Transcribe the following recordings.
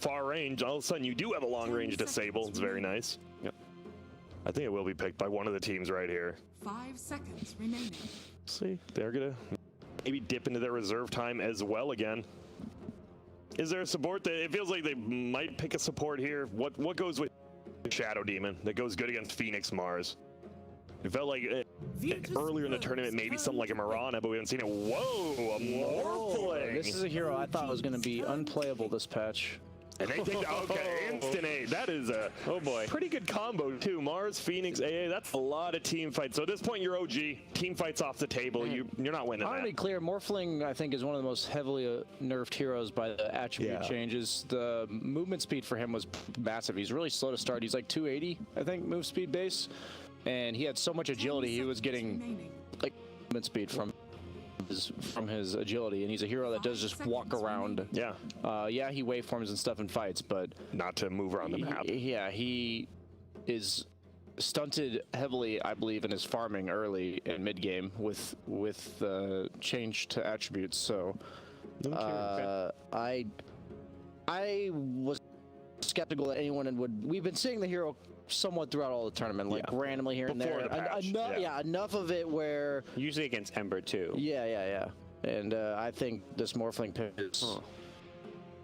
far range. All of a sudden, you do have a long range disable. It's very nice. Yep. I think it will be picked by one of the teams right here. 5 seconds remaining. See, they're gonna maybe dip into their reserve time as well again. Is there a support that it feels like they might pick a support here? What goes with Shadow Demon that goes good against Phoenix Mars? It felt like earlier in the tournament, maybe something like a Mirana, but we haven't seen it. Whoa, a Morphling! This is a hero I thought was going to be unplayable this patch. And they take okay, instant A. That is a pretty good combo too. Mars, Phoenix, AA. That's a lot of team fights. So at this point, you're OG. Team fights off the table. You're not winning I want to be clear. Morphling, I think, is one of the most heavily nerfed heroes by the attribute changes. The movement speed for him was massive. He's really slow to start. He's like 280, I think, move speed base, and he had so much agility. He was getting like movement speed from his agility, and he's a hero that does just walk around. Yeah, he waveforms and stuff in fights, but not to move around the map. Yeah, he is stunted heavily, I believe, in his farming early and mid game with the change to attributes. So I was skeptical that anyone would. We've been seeing the hero somewhat throughout all the tournament, like randomly here and there. Enough of it where usually against Ember too. Yeah. And I think this Morphling pick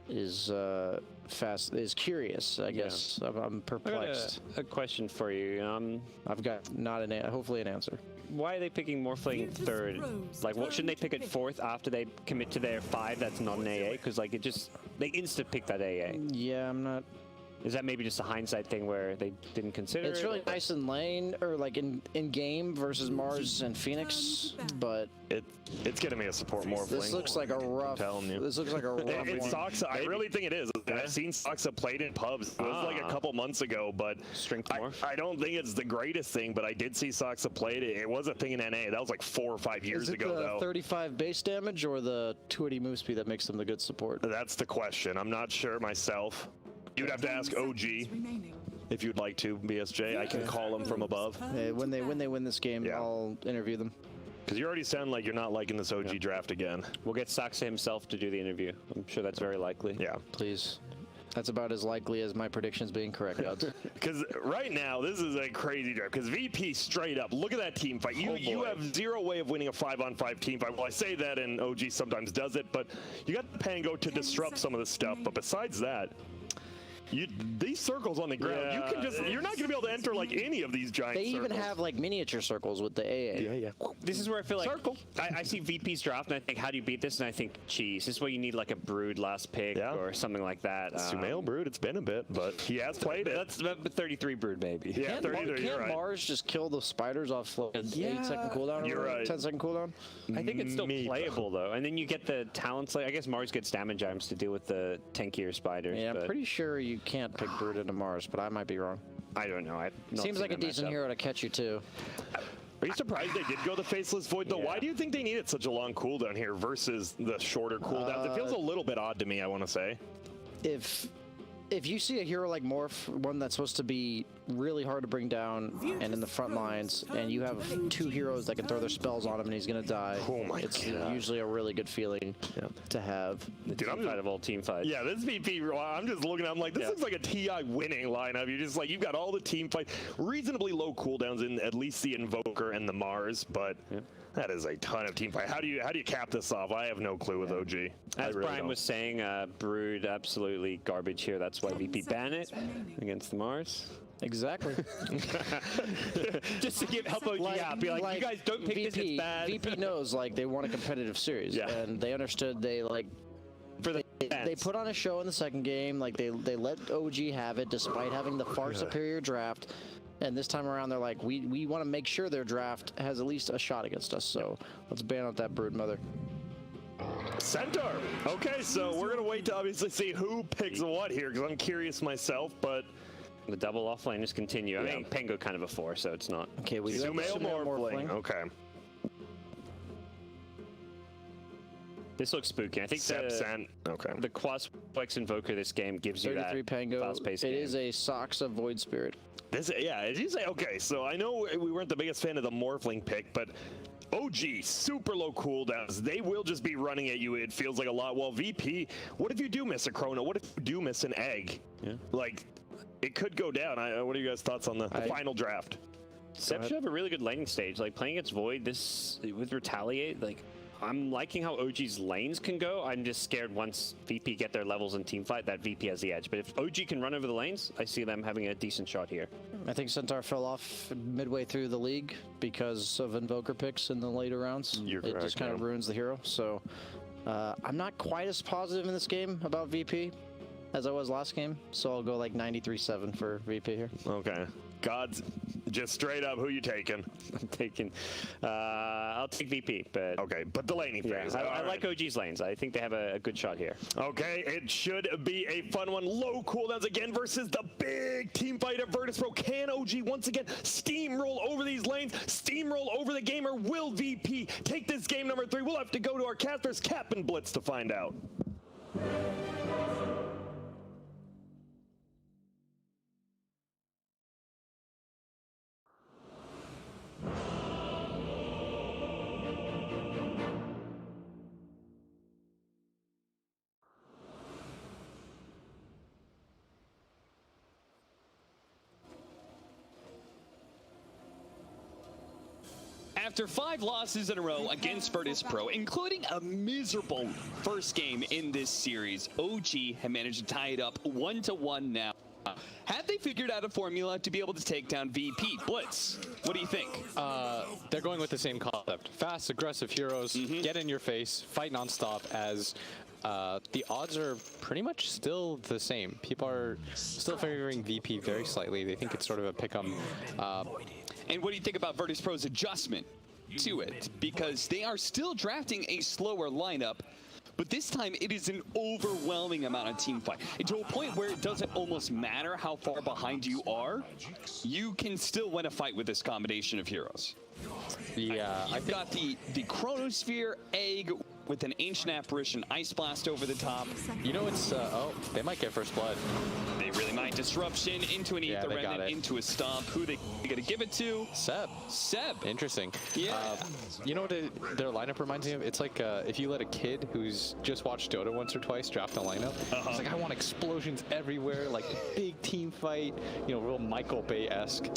is curious. I guess I'm perplexed. I got a question for you. I've got hopefully an answer. Why are they picking Morphling third? Like, what shouldn't they pick it fourth after they commit to their 5 that's not an AA? Because like they insta pick that AA. Yeah, I'm not. Is that maybe just a hindsight thing where they didn't consider It's really nice in lane, or like in game versus Mars and Phoenix, but it's getting me a support Morphling. This looks like a rough. I'm telling you. This looks like a rough. It's Soxa. I really think it is. I've seen Soxa played in pubs. It was like a couple months ago, but I don't think it's the greatest thing. But I did see Soxa played it. It was a thing in NA. That was like 4 or 5 years ago, though. Is it the 35 base damage or the 280 move speed that makes them the good support? That's the question. I'm not sure myself. You'd have to ask OG if you'd like to, BSJ. I can call them from above. When they win this game, I'll interview them. Because you already sound like you're not liking this OG draft again. We'll get Soxa himself to do the interview. I'm sure that's very likely. Yeah. Please. That's about as likely as my predictions being correct, odds. Because right now, this is a crazy draft. Because VP straight up, look at that team fight. You have zero way of winning a 5-on-5 team fight. Well, I say that, and OG sometimes does it, but you got Pango to disrupt some of the stuff. But besides that, these circles on the ground, you're not going to be able to enter like any of these giant circles. They even have like miniature circles with the AA. Yeah. This is where I feel like I see VP's draft and I think, how do you beat this? And I think, geez, this is where you need like a Brood last pick or something like that. Sumail Brood, it's been a bit, but he has played it. That's about 33 Brood, baby. Yeah, 33, you're right. Can't Mars just kill the spiders off like an 8-second cooldown or 10-second cooldown? I think it's still playable though. And then you get the talents, like I guess Mars gets damage items to deal with the tankier spiders. Yeah, I'm pretty sure you can't pick Brood into Mars, but I might be wrong. I don't know. Seems like a decent hero to catch you too. Are you surprised they did go the Faceless Void though? Why do you think they needed such a long cooldown here versus the shorter cooldowns? It feels a little bit odd to me, I want to say. If you see a hero like Morph, one that's supposed to be really hard to bring down and in the front lines, and you have 2 heroes that can throw their spells on him and he's going to die, it's usually a really good feeling to have. Dude, I'm out of all team fights. Yeah, this VP, I'm just looking at I'm like, this looks like a TI winning lineup. You're just like, you've got all the team fight, reasonably low cooldowns in at least the Invoker and the Mars, but that is a ton of team fight. How do you cap this off? I have no clue with OG. As Brian was saying, Brood absolutely garbage here. That's why VP ban it against the Mars. Exactly. Just to help OG out. Be like, you guys don't pick this, it's bad. VP knows, like, they want a competitive series. And they understood they put on a show in the second game. Like, they let OG have it despite having the far superior draft. And this time around, they're like, we want to make sure their draft has at least a shot against us. So let's ban out that Brood Mother. Centaur. Okay, so we're going to wait to obviously see who picks what here, because I'm curious myself, but the double offlaners continue. I mean, Pango kind of a 4, so it's not. Okay, we do Morphling. Okay. This looks spooky. I think the Quas-Flex Invoker this game gives you that fast-paced game. It is a Soxa Void Spirit. As you say, okay, so I know we weren't the biggest fan of the Morphling pick, but OG, super low cooldowns. They will just be running at you, it feels like a lot. Well, VP, what if you do miss a chrono? What if you do miss an egg? Yeah. Like, it could go down. What are you guys' thoughts on the final draft? Seb should have a really good laning stage. Like, playing against Void, this with Retaliate, like, I'm liking how OG's lanes can go. I'm just scared once VP get their levels in teamfight that VP has the edge. But if OG can run over the lanes, I see them having a decent shot here. I think Centaur fell off midway through the league because of Invoker picks in the later rounds. You're correct, it just kind of ruins the hero. So I'm not quite as positive in this game about VP as I was last game. So I'll go like 93-7 for VP here. Okay. Gods, just straight up, who you taking? I'm taking, I'll take VP, but... Okay, but the laning phase. Yeah, I like OG's lanes. I think they have a good shot here. Okay, it should be a fun one. Low cooldowns again versus the big team fight of Virtus Pro. Can OG once again steamroll over these lanes, steamroll over the game, or will VP take this game number 3? We'll have to go to our casters, Cap and Blitz, to find out. After 5 losses in a row against Virtus Pro, including a miserable first game in this series, OG have managed to tie it up 1-1 now. Have they figured out a formula to be able to take down VP? Blitz, what do you think? They're going with the same concept. Fast, aggressive heroes, get in your face, fight nonstop, as the odds are pretty much still the same. People are still favoring VP very slightly. They think it's sort of a pick-em. And what do you think about Virtus Pro's adjustment to it? Because they are still drafting a slower lineup, but this time it is an overwhelming amount of team fight. And to a point where it doesn't almost matter how far behind you are, you can still win a fight with this combination of heroes. Yeah, I've got the Chronosphere, Egg, with an Ancient Apparition, Ice Blast over the top. You know, it's, oh, they might get first blood. They really might. Disruption into an Aether Remnant, into a Stomp. Who they gonna give it to? Seb. Seb. Interesting. Yeah. You know what their lineup reminds me of? It's like if you let a kid who's just watched Dota once or twice draft a lineup. It's like, I want explosions everywhere, like big team fight, you know, real Michael Bay-esque.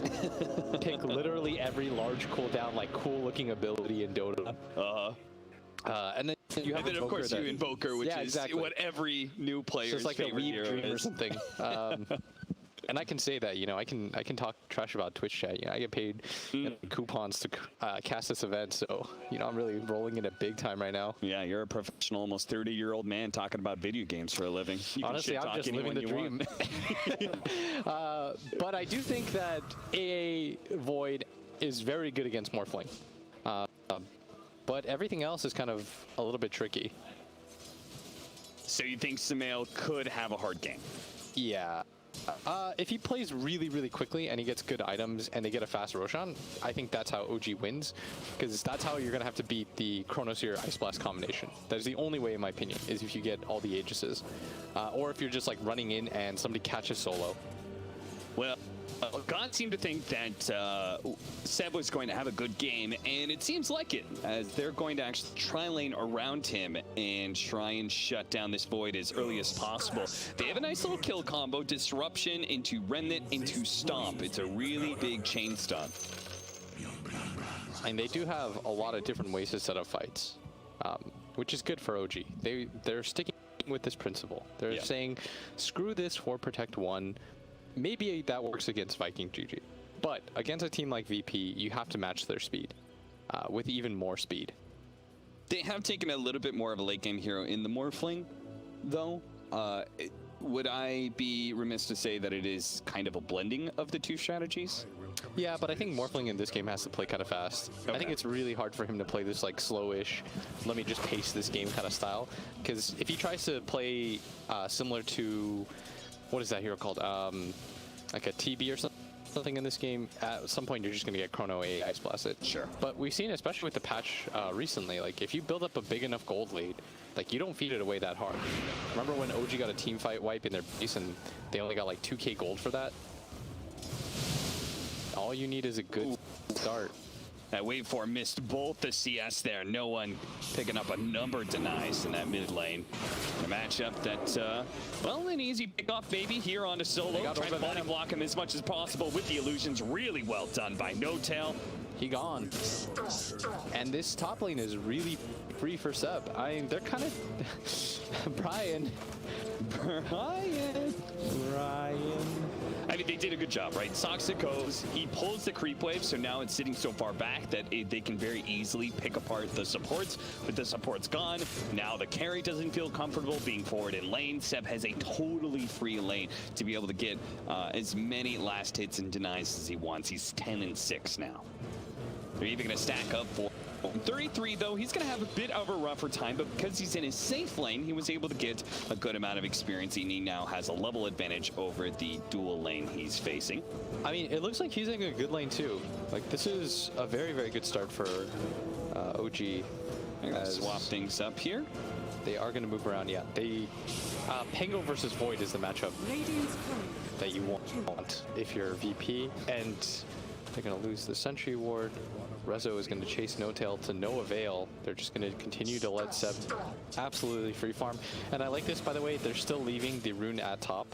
Pick literally every large cooldown, like cool looking ability in Dota. And then you have of course, you Invoker, which is what every new player's just like a favorite weeb hero dream is. or something. And I can say that, you know, I can talk trash about Twitch chat. You know, I get paid coupons to cast this event, so you know, I'm really rolling in it big time right now. Yeah, you're a professional, almost 30-year-old man talking about video games for a living. You Honestly, I'm just living the dream. But I do think that AA Void is very good against Morphling. But everything else is kind of a little bit tricky. So you think Sumail could have a hard game? Yeah. If he plays really, really quickly and he gets good items and they get a fast Roshan, I think that's how OG wins, because that's how you're going to have to beat the Chronosphere Ice Blast combination. That is the only way, in my opinion, is if you get all the Aegises. Or if you're just like running in and somebody catches solo. Well, God seemed to think that Seb was going to have a good game, and it seems like it, as they're going to actually tri-lane around him and try and shut down this Void as early as possible. They have a nice little kill combo, Disruption into Remnant into Stomp. It's a really big chain stun. And they do have a lot of different ways to set up fights, which is good for OG. They're sticking with this principle. They're saying, screw this for Protect 1. Maybe that works against Viking GG, but against a team like VP, you have to match their speed with even more speed. They have taken a little bit more of a late game hero in the Morphling, though. Would I be remiss to say that it is kind of a blending of the two strategies? Yeah, but I think Morphling in this game has to play kind of fast. Okay. I think it's really hard for him to play this like slowish, let me just pace this game kind of style, because if he tries to play similar to, what is that hero called? Like a TB or something in this game, at some point you're just going to get Chrono A Ice Blasted. Sure. But we've seen, especially with the patch recently, like if you build up a big enough gold lead, like you don't feed it away that hard. Remember when OG got a team fight wipe in their base and they only got like 2k gold for that? All you need is a good start. That wave 4 missed both the CS there. No one picking up a number denies in that mid lane. A matchup that, well, an easy pickoff maybe here on a solo. Trying to body block him as much as possible with the illusions. Really well done by No-Tail. He gone. And this top lane is really free for Seb. I mean, they're kind of... Brian. I mean, they did a good job, right? Soxa goes, he pulls the creep wave, so now it's sitting so far back that they can very easily pick apart the supports. But the support's gone. Now the carry doesn't feel comfortable being forward in lane. Seb has a totally free lane to be able to get as many last hits and denies as he wants. He's 10 and 6 now. They're even going to stack up for 33, though. He's going to have a bit of a rougher time, but because he's in his safe lane, he was able to get a good amount of experience, and he now has a level advantage over the dual lane he's facing. I mean, it looks like he's in a good lane, too. Like, this is a very, very good start for OG. They're going to swap things up here. They are going to move around, yeah. They Pango versus Void is the matchup that you want if you're VP, and they're going to lose the Sentry Ward. Rezo is going to chase No-Tail to no avail. They're just going to continue to let Seb absolutely free farm. And I like this, by the way, they're still leaving the rune at top.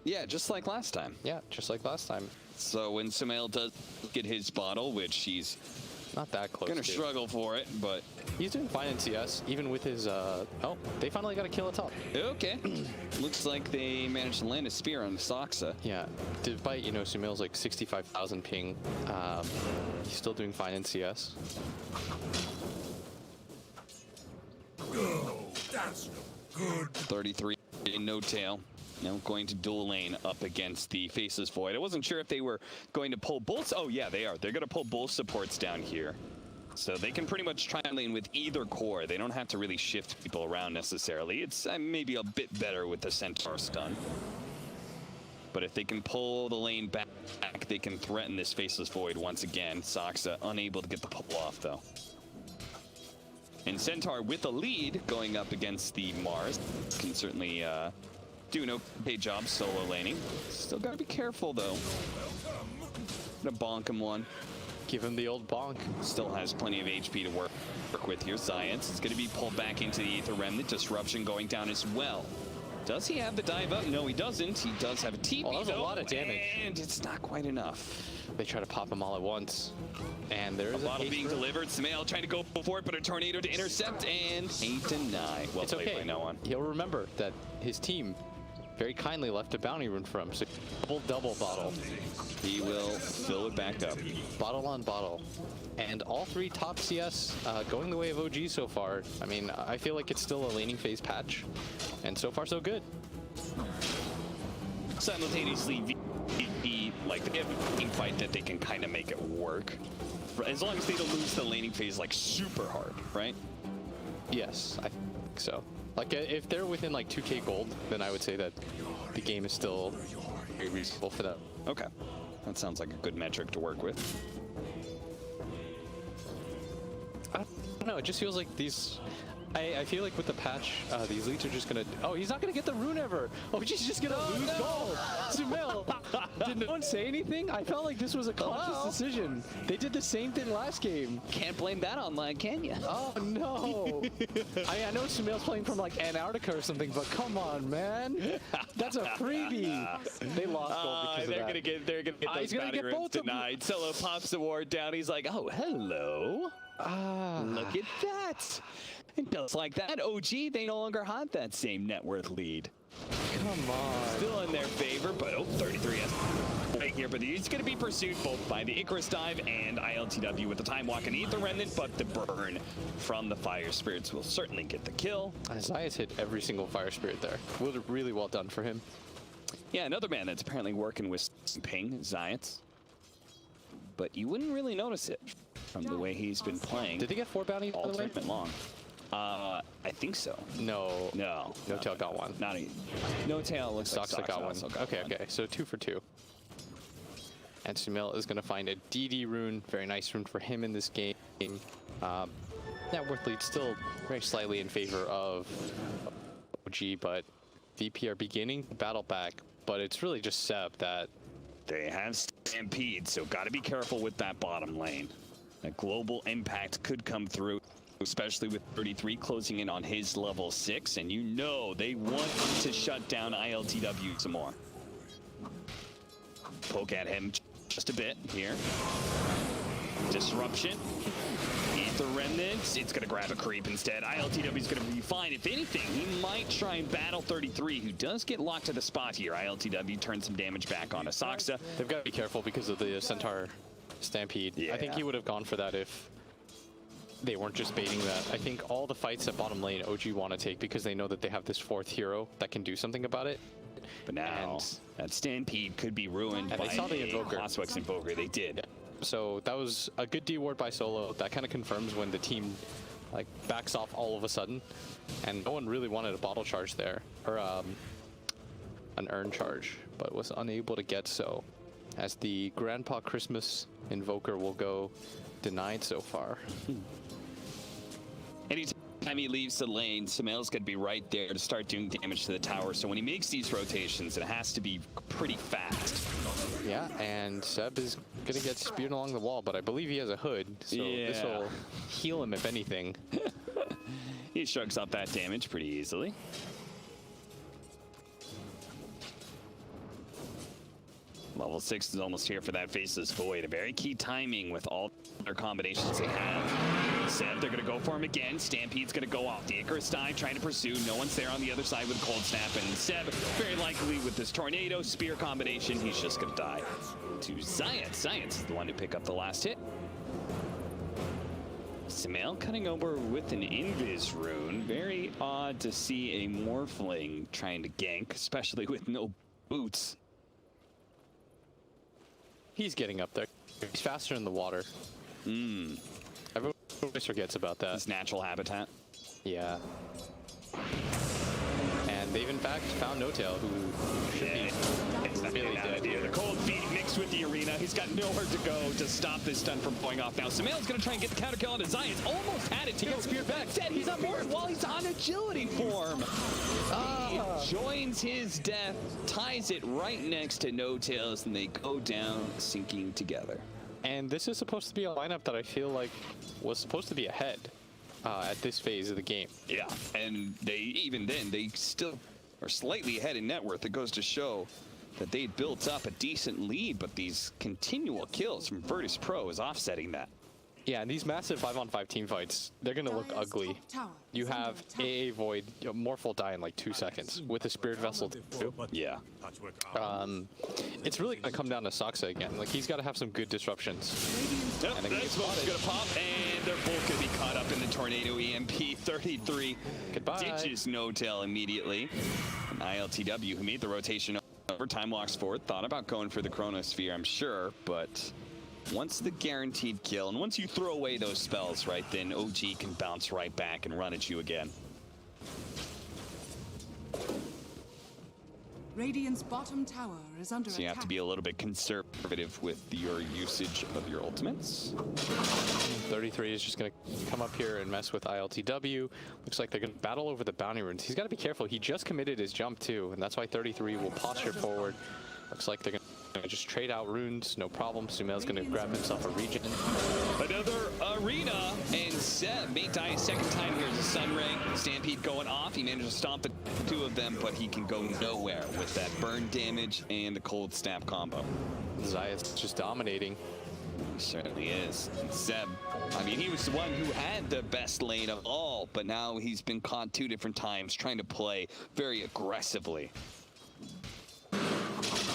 Yeah, just like last time. Yeah, just like last time. So when Sumail does get his bottle, which he's not that close. Gonna struggle for it, but he's doing fine in CS, even with his. Oh, they finally got a kill at top. Okay, looks like they managed to land a spear on Soxa. Yeah, despite Sumail's like 65,000 ping, he's still doing fine in CS. No, that's no good. 33 in No-Tail. Now going to dual lane up against the Faceless Void. I wasn't sure if they were going to pull both. Oh yeah, they are. They're going to pull both supports down here. So they can pretty much try and lane with either core. They don't have to really shift people around necessarily. It's maybe a bit better with the Centaur stun. But if they can pull the lane back, they can threaten this Faceless Void once again. Soxa unable to get the pull off though. And Centaur with a lead going up against the Mars can certainly do an okay job solo laning. Still gotta be careful though. Gonna bonk him one. Give him the old bonk. Still has plenty of HP to work with here. Science is gonna be pulled back into the Aether Remnant. Disruption going down as well. Does he have the dive up? No, he doesn't. He does have a TP though. That's a lot of damage. And it's not quite enough. They try to pop him all at once. And there's a bottle being delivered. Sumail trying to go for it, but a tornado to intercept and a deny. Well, it's okay. By no one. He'll remember that his team very kindly left a bounty rune for him. So double bottle. He will fill it back up. Bottle on bottle. And all three top CS going the way of OG so far. I mean, I feel like it's still a laning phase patch. And so far, so good. Simultaneously, VP, like, they have a team fight that they can kind of make it work. As long as they don't lose the laning phase, like, super hard, right? Yes, I think so. Like, if they're within, like, 2k gold, then I would say that the game is still very reasonable for them. Okay. That sounds like a good metric to work with. I don't know, it just feels like these... I feel like with the patch, these leads are just gonna... Oh, he's not gonna get the rune ever! Oh, he's just gonna lose gold! Sumail! Did no one say anything? I felt like this was a conscious decision. They did the same thing last game. Can't blame that online, can you? Oh, no! I know Sumail's playing from, like, Antarctica or something, but come on, man! That's a freebie! They lost gold because of that. They're gonna get those bounty runes denied. Solo pops the ward down. He's like, oh, hello! Look at that! And just like that, OG, they no longer have that same net worth lead. Come on. Still in their favor, but 33 right here. But he's going to be pursued both by the Icarus Dive and ILTW with the Time Walk and Aether Remnant, but the burn from the Fire Spirits will certainly get the kill. Zayas hit every single Fire Spirit there. Really well done for him. Yeah, another man that's apparently working with ping, Zayas. But you wouldn't really notice it from the way he's been playing. Did they get 4 bounties all tournament long? I think so. No. No-Tail got one. Not even. No-Tail looks like Soxa got one. Okay. So 2 for 2. And Sumail is going to find a DD rune. Very nice rune for him in this game. Net worth lead still very slightly in favor of OG, but VP are beginning to battle back. But it's really just Seb that... They have Stampede, so got to be careful with that bottom lane. A global impact could come through, especially with 33 closing in on his level 6, and you know they want to shut down ILTW some more. Poke at him just a bit here. Disruption. Eat the remnants. It's going to grab a creep instead. ILTW is going to be fine. If anything, he might try and battle 33, who does get locked to the spot here. ILTW turns some damage back on Asaxa. They've got to be careful because of the Centaur Stampede. Yeah. I think he would have gone for that if they weren't just baiting that. I think all the fights at bottom lane OG want to take because they know that they have this 4th hero that can do something about it. But now, that Stampede could be ruined And by they saw the Invoker. Crosswex Invoker. They did. So that was a good D ward by Solo. That kind of confirms when the team like backs off all of a sudden, and no one really wanted a bottle charge there, or an urn charge, but was unable to get so, as the Grandpa Christmas Invoker will go denied so far. Anytime he leaves the lane, Sumail's going to be right there to start doing damage to the tower. So when he makes these rotations, it has to be pretty fast. Yeah, and Seb is going to get speared along the wall, but I believe he has a hood, so this will heal him if anything. He shrugs off that damage pretty easily. Level 6 is almost here for that Faceless Void. A very key timing with all their combinations they have. Seb, they're going to go for him again. Stampede's going to go off. The Icarus dive trying to pursue. No one's there on the other side with Cold Snap. And Seb, very likely with this Tornado Spear combination, he's just going to die. To Zion. Zion's is the one to pick up the last hit. Sumail cutting over with an Invis rune. Very odd to see a Morphling trying to gank, especially with no boots. He's getting up there. He's faster in the water. Everyone always forgets about that. His natural habitat. Yeah. And they've in fact found No-Tail, who should be really dead here. The cold feet mixed with the arena. He's got nowhere to go to stop this stun from going off. Now Sumail's going to try and get the counter kill onto Zion's. Almost had it to get speared back. Instead, he's on board while he's on agility form. He joins his death, ties it right next to No-Tails, and they go down sinking together. And this is supposed to be a lineup that I feel like was supposed to be ahead at this phase of the game. Yeah, and even then, they still are slightly ahead in net worth. It goes to show that they built up a decent lead, but these continual kills from Virtus Pro is offsetting that. Yeah, and these massive 5-on-5 team fights, they're going to look ugly. You have AA Void, Morph will die in like 2 seconds with a Spirit Vessel too. Yeah. It's really going to come down to Saxa again. Like, he's got to have some good disruptions. Yep, that smoke's going to pop, and they're both going to be caught up in the Tornado EMP. 33 ditches No-Tail immediately. And ILTW, who made the rotation over, time walks forward, thought about going for the Chronosphere, I'm sure, but once the guaranteed kill, and once you throw away those spells, right, then OG can bounce right back and run at you again. Radiant's bottom tower is under So you have to be a little bit conservative with your usage of your ultimates. 33 is just going to come up here and mess with ILTW. Looks like they're going to battle over the bounty runes. He's got to be careful. He just committed his jump too, and that's why 33 will posture forward. Looks like they're going to just trade out runes, no problem. Sumail's going to grab himself a regen. Another arena, and Seb may die a second time here as a Sun Ray. Stampede going off. He managed to stomp the 2 of them, but he can go nowhere with that burn damage and the cold snap combo. Zayat's just dominating. He certainly is. And Seb, I mean, he was the one who had the best lane of all, but now he's been caught 2 different times trying to play very aggressively.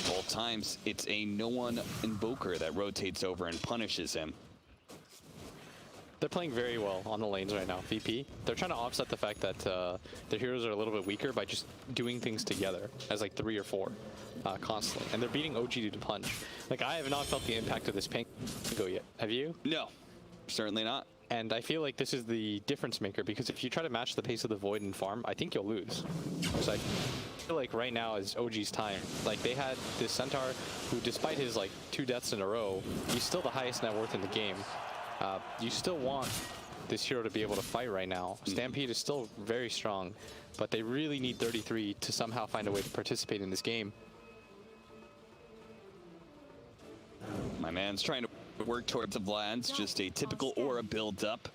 Both times, it's a no-one Invoker that rotates over and punishes him. They're playing very well on the lanes right now, VP. They're trying to offset the fact that their heroes are a little bit weaker by just doing things together as like 3 or 4 constantly. And they're beating OG to punch. Like, I have not felt the impact of this Pango yet. Have you? No, certainly not. And I feel like this is the difference maker, because if you try to match the pace of the Void and farm, I think you'll lose. So I feel like right now is OG's time. Like, they had this Centaur who, despite his like 2 deaths in a row, he's still the highest net worth in the game. You still want this hero to be able to fight right now. Stampede is still very strong, but they really need 33 to somehow find a way to participate in this game. My man's trying to work towards the Vlad's, just a typical aura build up.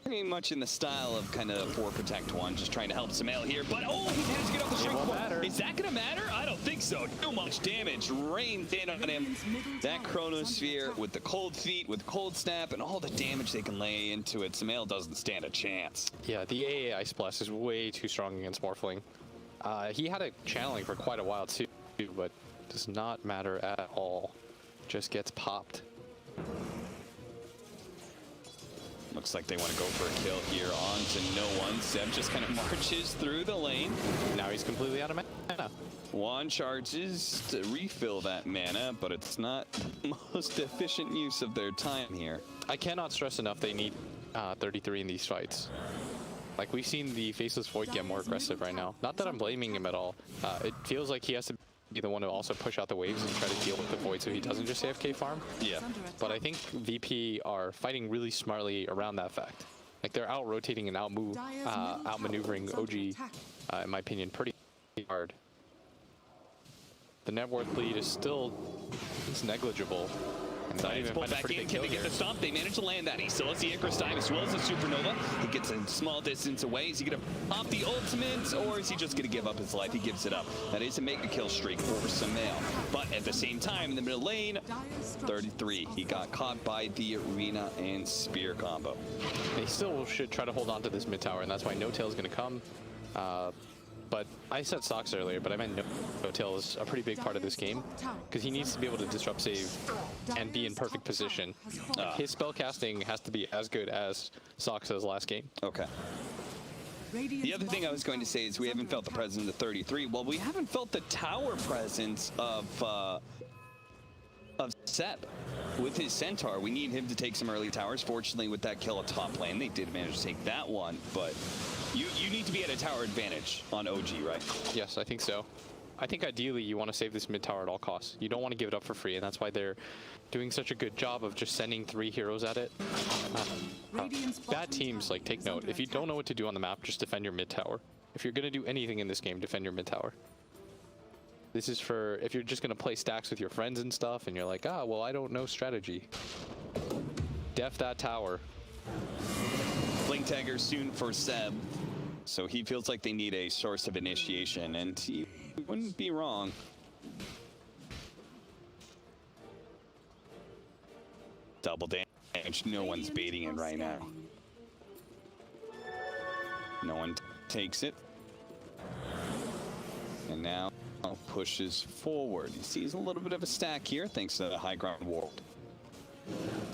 Very much in the style of kind of 4 Protect 1, just trying to help Sumail here. But oh, he managed to get off the shrink. Is that going to matter? I don't think so. Too much damage rained in on him. That Chronosphere with the cold feet, with cold snap, and all the damage they can lay into it, Sumail doesn't stand a chance. Yeah, the AA Ice Blast is way too strong against Morphling. He had a channeling for quite a while too, but does not matter at all. Just gets popped. Looks like they want to go for a kill here on to no one. Seb just kind of marches through the lane. Now he's completely out of mana. Juan charges to refill that mana, but it's not the most efficient use of their time here. I cannot stress enough they need 33 in these fights. Like, we've seen the Faceless Void get more aggressive right now. Not that I'm blaming him at all. It feels like he has to be the one to also push out the waves and try to deal with the Void so he doesn't just AFK farm. Yeah. But I think VP are fighting really smartly around that fact. Like, they're out-rotating and out-maneuvering OG, in my opinion, pretty hard. The net worth lead is still negligible. Science pulled back in. Can they get the stomp? They managed to land that. He still has the Icarus dive as well as the Supernova. He gets a small distance away. Is he going to pop the ultimate, or is he just going to give up his life? He gives it up. That is a mega kill streak for Sumail. But at the same time, in the middle lane, 33. He got caught by the Arena and Spear combo. They still should try to hold on to this mid tower, and that's why No Tail is going to come. But I said Sox earlier, but I meant No Tail is a pretty big part of this game because he needs to be able to disrupt save and be in perfect position. His spell casting has to be as good as Sox's last game. Okay. The other thing I was going to say is we haven't felt the presence of 33. Well, we haven't felt the tower presence of Seb with his Centaur. We need him to take some early towers. Fortunately, with that kill at top lane, they did manage to take that one, but you need to be at a tower advantage on OG, right? Yes, I think so. I think ideally you want to save this mid tower at all costs. You don't want to give it up for free, and that's why they're doing such a good job of just sending 3 heroes at it. Bad teams, like, take note. If you don't know what to do on the map, just defend your mid tower. If you're going to do anything in this game, defend your mid tower. This is for if you're just going to play stacks with your friends and stuff, and you're like, ah, well, I don't know strategy. Def that tower. Blink Dagger soon for Seb, so he feels like they need a source of initiation, and he wouldn't be wrong. Double damage. No one's baiting it right now. No one takes it. And now pushes forward. He sees a little bit of a stack here thanks to the high ground world.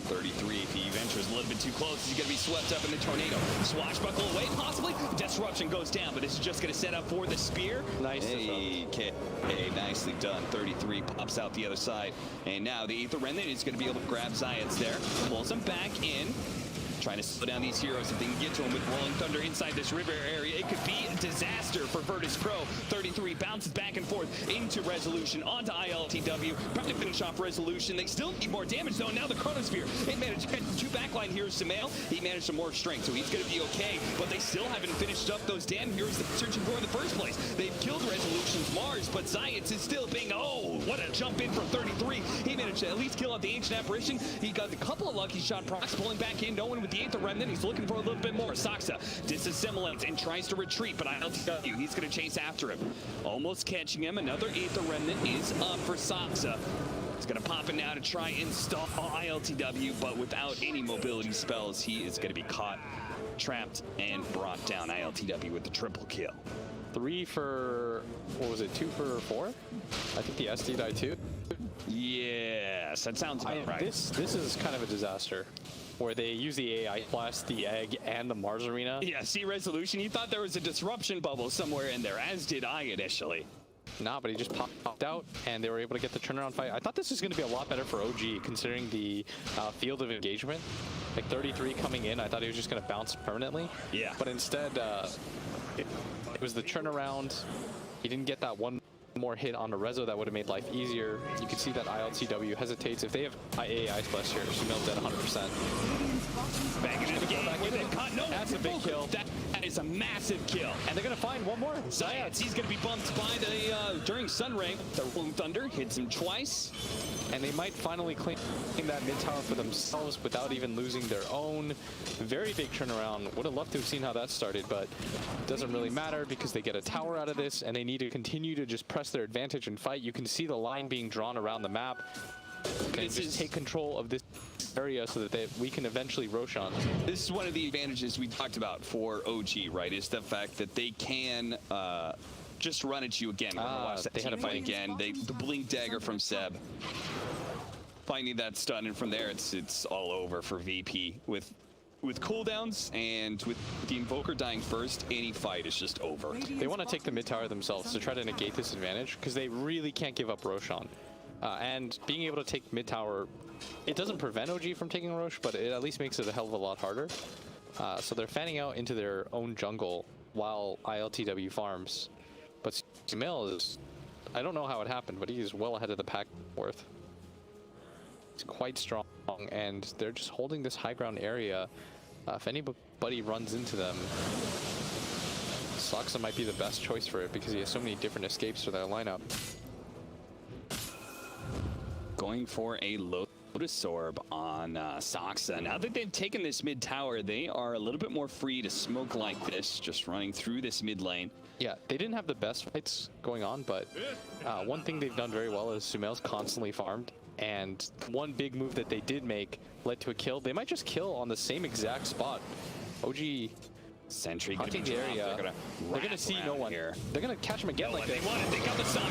33, if he ventures a little bit too close, he's going to be swept up in the tornado. Swashbuckle away, possibly. Disruption goes down, but this is just going to set up for the spear. Nice. Hey, nicely done. 33 pops out the other side. And now the Aether Remnant is going to be able to grab Zayats there. Pulls him back in. Trying to slow down these heroes if they can get to him with Rolling Thunder inside this river area. It could be a disaster for Virtus Pro. 33 bounces back and forth into Resolution, onto ILTW. Probably finish off Resolution. They still need more damage though. Now the Chronosphere. They managed to get 2 backline heroes. Sumail, he managed some more strength, so he's going to be okay. But they still haven't finished up those damn heroes they're searching for in the first place. They've killed Resolution's Mars, but Zayats is still being, oh, what a jump in from 33. He managed to at least kill out the Ancient Apparition. He got a couple of lucky shot procs pulling back in. No one with the Aether Remnant. He's looking for a little bit more. Soxa disassimilates and tries to retreat, but ILTW, he's going to chase after him. Almost catching him. Another Aether Remnant is up for Soxa. He's going to pop it now to try and stall ILTW, but without any mobility spells, he is going to be caught, trapped, and brought down. ILTW with the triple kill. 3 for, what was it, 2 for 4? I think the SD died too. Yes, that sounds about right. This is kind of a disaster, where they use the AI blast, the egg, and the Mars Arena. Yeah, see Resolution, you thought there was a disruption bubble somewhere in there, as did I initially. Nah, but he just popped out, and they were able to get the turnaround fight. I thought this was going to be a lot better for OG, considering the field of engagement. Like 33 coming in, I thought he was just going to bounce permanently. Yeah. But instead, it was the turnaround. He didn't get that one more hit on a reso that would have made life easier. You can see that ILTW hesitates. If they have AA Ice Blast here, Sumail's dead 100%. Banging it again. And then caught. No, That's a big kill. That is a massive kill. And they're going to find one more. CIS, he's going to be bumped by the during Sunray. The Rolling Thunder hits him twice. And they might finally claim that mid tower for themselves without even losing their own. Very big turnaround. Would have loved to have seen how that started, but it doesn't really matter because they get a tower out of this and they need to continue to just press their advantage and fight. You can see the line being drawn around the map. And just take control of this area so that we can eventually Roshan. This is one of the advantages we talked about for OG, right? Is the fact that they can just run at you again. They had a fight again. The blink dagger from Seb. Finding that stun, and from there it's all over for VP with cooldowns and with the Invoker dying first. Any fight is just over. They want to take the mid tower themselves to try to negate this advantage because they really can't give up Roshan. And being able to take mid tower, it doesn't prevent OG from taking Rosh, but it at least makes it a hell of a lot harder. So they're fanning out into their own jungle while ILTW farms. But Sumail is, I don't know how it happened, but he is well ahead of the pack worth. He's quite strong, and they're just holding this high ground area. If anybody runs into them, Soxa might be the best choice for it because he has so many different escapes for their lineup. Going for a Lotus Orb on Soxa. Now that they've taken this mid tower, they are a little bit more free to smoke like this, just running through this mid lane. Yeah, they didn't have the best fights going on, but one thing they've done very well is Sumail's constantly farmed, and one big move that they did make led to a kill. They might just kill on the same exact spot. OG Sentry hunting the area. They're gonna see no one here. They're gonna catch him again like this. They want it. They got the stop.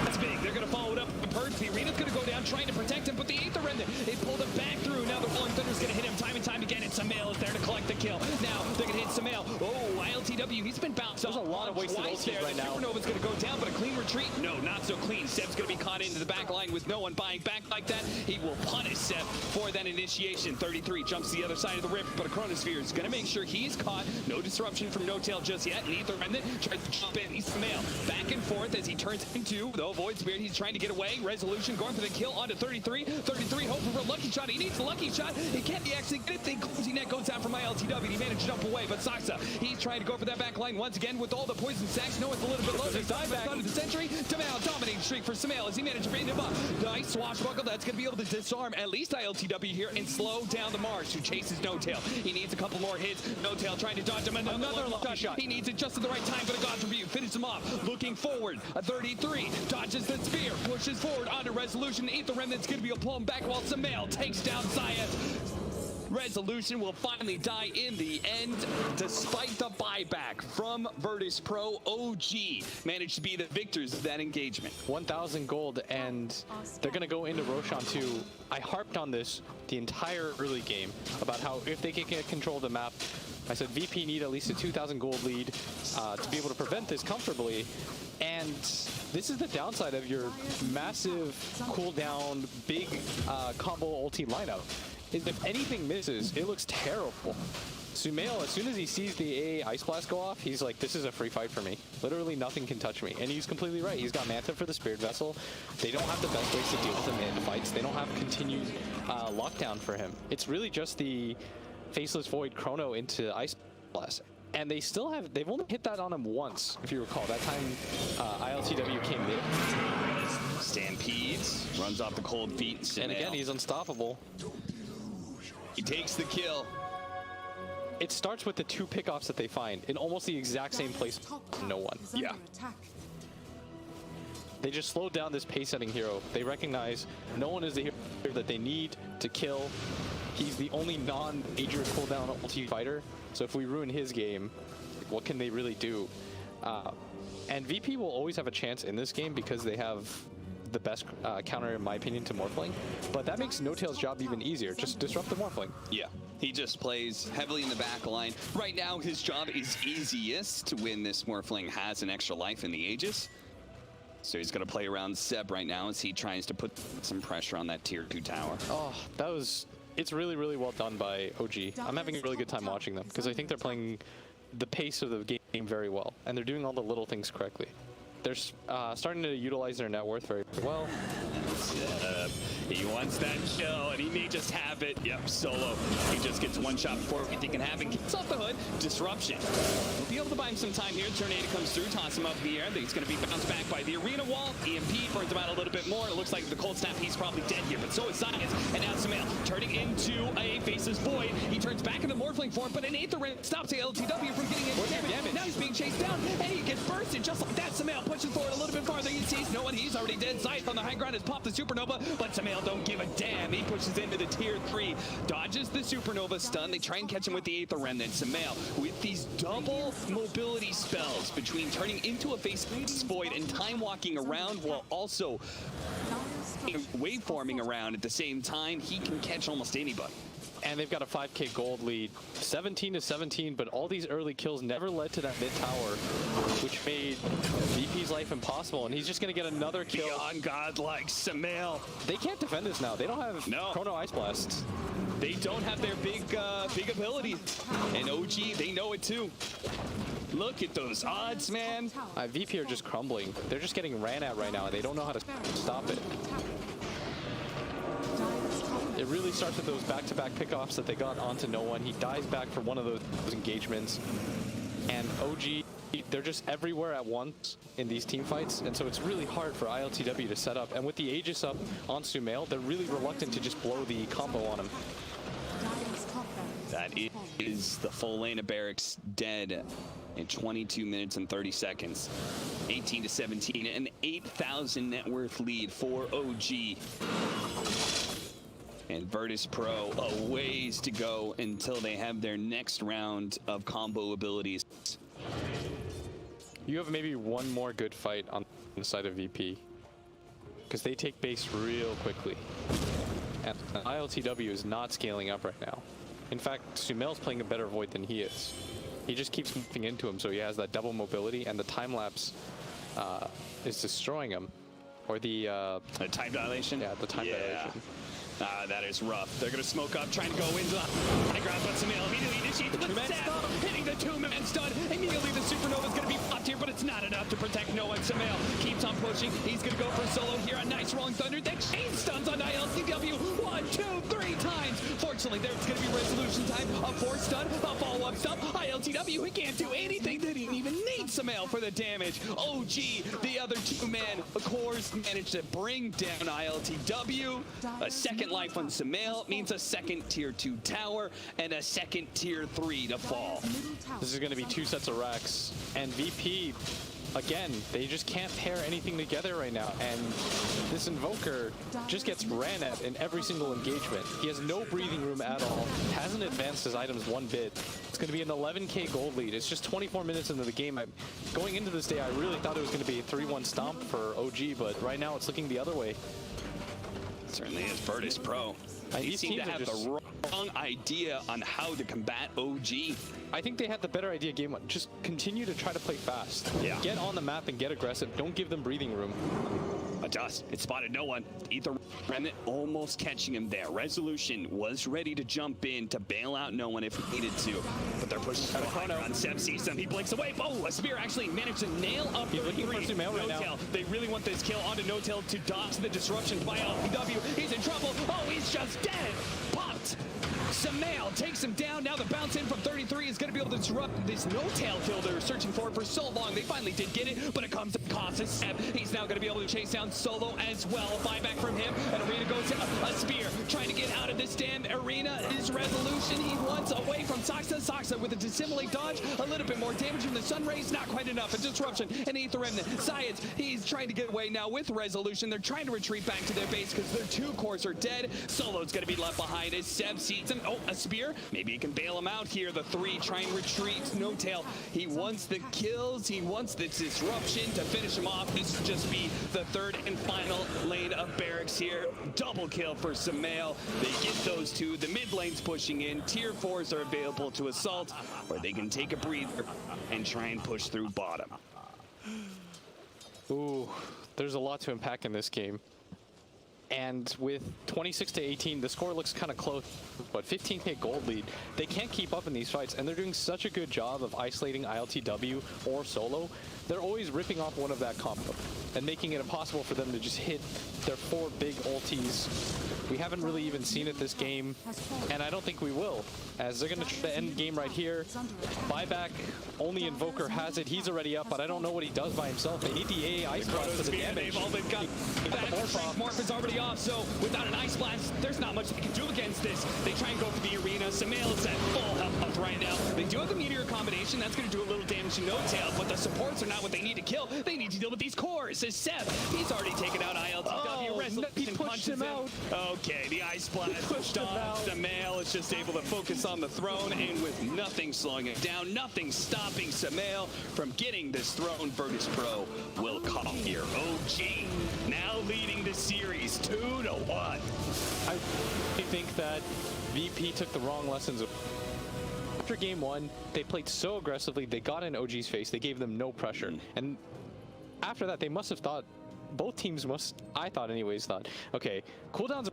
That's big. They're gonna follow it up. The Purge. The Arena's gonna go down, trying to protect him, but the Aether Remnant, they pulled him back through. Now the Rolling Thunder's gonna hit him time and time again, and Sumail is there to collect the kill. Now they're gonna hit Sumail. Oh, ILTW, he's been bounced. There's a lot of wasted ultis right now. Supernova's gonna go down, but a clean retreat. No, not so clean. Seb's gonna be caught into the back line with no one buying back like that. He will punish Seb for that initiation. 33 jumps to the other side of the rift, but a Chronosphere is gonna make sure he's caught. No disruption from No Tail just yet. Neither Remnant tries to jump in. He's Sumail back and forth as he turns into the Void Spirit. He's trying to get away. Resolution going for the kill onto 33. 33 hoping for a lucky shot. He needs the lucky shot. He can't actually get it. The closing net goes out from ILTW. He managed to jump away, but Soxa, he's trying to go for that back line once again with all the poison stacks. No, it's a little bit low. There's dive back onto the Sentry. Sumail dominating streak for Sumail as he managed to bring him up. Nice swashbuckle. That's going to be able to disarm at least ILTW here and slow down the Mars, who chases No Tail. He needs a couple more hits. No Tail trying to dodge him. Another lucky shot. He needs it just at the right time, but a God's Review finishes him off. Looking forward, a 33 dodges the spear, pushes forward onto Resolution. Aether Remnant's going to be able to pull him back while Sumail takes down CIS. Resolution will finally die in the end, despite the buyback from Virtus Pro. OG managed to be the victors of that engagement. 1,000 gold, and they're going to go into Roshan too. I harped on this the entire early game about how if they can get control of the map, I said VP need at least a 2,000 gold lead to be able to prevent this comfortably. And this is the downside of your massive cooldown, big combo ulti lineup. Is if anything misses, it looks terrible. Sumail, as soon as he sees the AA Ice Blast go off, he's like, this is a free fight for me. Literally nothing can touch me. And he's completely right. He's got Manta for the Spirit Vessel. They don't have the best ways to deal with him in fights. They don't have continued lockdown for him. It's really just the Faceless Void Chrono into Ice Blast. And they still have, they've only hit that on him once, if you recall. That time ILTW came mid. Stampedes, runs off the cold feet. Sumail. And again, he's unstoppable. He takes the kill. It starts with the two pickoffs that they find in almost the exact same place. No one. Yeah. They just slowed down this pace-setting hero. They recognize no one is the hero that they need to kill. He's the only non-major cooldown ulti fighter. So if we ruin his game, what can they really do? And VP will always have a chance in this game because they have the best counter, in my opinion, to Morphling. But that makes No Tail's job even easier. Just disrupt the Morphling. Yeah. He just plays heavily in the back line. Right now, his job is easiest when this Morphling has an extra life in the Aegis. So he's going to play around Seb right now as he tries to put some pressure on that tier 2 tower. Oh, that was... It's really, really well done by OG. I'm having a really good time watching them because I think they're playing the pace of the game very well, and they're doing all the little things correctly. they're starting to utilize their net worth very well. He wants that kill, and he may just have it. Yep, Solo. He just gets one shot before he can have it. Gets off the hood. Disruption. We'll be able to buy him some time here. Tornado comes through, toss him up in the air. He's going to be bounced back by the arena wall. EMP burns him out a little bit more. It looks like the cold snap, he's probably dead here, but so is CIS. And now Samael turning into a Faceless Void. He turns back into Morphling form, but an Aether Rim stops the LTW from getting any damage. Now he's being chased down, and he gets bursted just like that. Samael pushes forward a little bit farther. He sees no one. He's already dead. CIS on the high ground has popped the Supernova, but Samael don't give a damn. He pushes into the tier 3, dodges the Supernova stun. They try and catch him with the Aether Remnant. Samael with these double mobility spells between turning into a Faceless Void and time walking around while also waveforming around at the same time. He can catch almost anybody. And they've got a 5k gold lead, 17-17, but all these early kills never led to that mid tower, which made VP's life impossible, and he's just going to get another kill. Beyond godlike Samael. They can't defend this now. They don't have Chrono Ice Blast. They don't have their big abilities, and OG, they know it too. Look at those odds, man. VP are just crumbling. They're just getting ran at right now, and they don't know how to stop it. It really starts with those back-to-back pickoffs that they got onto no one. He dies back for one of those engagements. And OG, they're just everywhere at once in these team fights. And so it's really hard for ILTW to set up. And with the Aegis up on Sumail, they're really reluctant to just blow the combo on him. That is the full lane of Barracks dead in 22 minutes and 30 seconds. 18-17, an 8,000 net worth lead for OG. And Virtus Pro a ways to go until they have their next round of combo abilities. You have maybe one more good fight on the side of VP, because they take base real quickly. And ILTW is not scaling up right now. In fact, Sumail's playing a better Void than he is. He just keeps moving into him, so he has that double mobility, and the time lapse is destroying him. Or the time dilation? Yeah, the time dilation. That is rough. They're going to smoke up, trying to go into the high ground, but Samael immediately initiates the stab, hitting the 2-man stun. Immediately the Supernova is going to be popped here, but it's not enough to protect no one. Samael keeps on pushing. He's going to go for a solo here. A nice rolling thunder. They chain stuns on ILTW 1, 2, 3 times. Fortunately, there's going to be resolution time. A 4 stun, a follow-up stun. ILTW, he can't do anything. They didn't even need Samael for the damage. OG, the other 2-man, of course, managed to bring down ILTW. A second life on Samael means a second tier 2 tower and a second tier 3 to fall. This is going to be 2 sets of racks, and VP, again, they just can't pair anything together right now, and this Invoker just gets ran at in every single engagement. He has no breathing room at all, hasn't advanced his items one bit. It's going to be an 11k gold lead. It's just 24 minutes into the game. Going into this day, I really thought it was going to be a 3-1 stomp for OG, but right now it's looking the other way. Certainly is Virtus Pro. They seem to have the wrong idea on how to combat OG. I think they had the better idea game one. Just continue to try to play fast. Yeah. Get on the map and get aggressive. Don't give them breathing room. Adjust. It spotted no one. Aether Remnant almost catching him there. Resolution was ready to jump in to bail out no one if he needed to. But they're pushing the high ground. Seb sees them. He blinks away. Oh, a spear actually managed to nail up the looking for Sumail right now. They really want this kill onto No-Tail to dodge the disruption by LPW. He's in trouble. Oh, he's just dead. Popped. Samael takes him down. Now the bounce in from 33 is going to be able to disrupt this No-Tail kill they were searching for so long. They finally did get it, but it comes to cost us. He's now going to be able to chase down Solo as well. A buyback from him, and Arena goes a spear, trying to get out of this damn arena. His resolution, he wants away from Soxa. Soxa with a dissimulate dodge, a little bit more damage from the sun rays, not quite enough. A disruption, and Aether Remnant. CIS, he's trying to get away now with resolution. They're trying to retreat back to their base because their 2 cores are dead. Solo's going to be left behind as Seb sees him. Oh, a spear. Maybe he can bail him out here. The 3 try and retreat. No-Tail, he wants the kills. He wants the disruption to finish him off. This will just be the 3rd and final lane of Barracks here. Double kill for Samael. They get those 2. The mid lane's pushing in. Tier 4s are available to assault, where they can take a breather and try and push through bottom. Ooh, there's a lot to unpack in this game. And with 26-18, the score looks kind of close, but 15k gold lead. They can't keep up in these fights, and they're doing such a good job of isolating ILTW or solo. They're always ripping off one of that combo and making it impossible for them to just hit their 4 big ultis. We haven't really even seen it this game, and I don't think we will, as they're going to try to end game right here. Buyback, only Invoker has it. He's already up, but I don't know what he does by himself. They need the AA Ice Blast for the damage. They've all been got back. Morph is already off, so without an Ice Blast, there's not much they can do against this. They try and go for the arena. Samael is at full health right now. They do have the Meteor combination. That's going to do a little damage to No Tail, but the supports are not what they need to kill. They need to deal with these cores. As Seb, he's already taken out ILTW. He pushed him out. Okay, the Ice Blast pushed off. Samael is just able to focus on the throne, and with nothing slowing it down, nothing stopping Samael from getting this throne, Virtus Pro will come here. OG now leading the series 2-1. I think that VP took the wrong lessons. After game 1, they played so aggressively, they got in OG's face, they gave them no pressure. And after that, they must have thought, both teams must, I thought anyways, thought, okay, cooldowns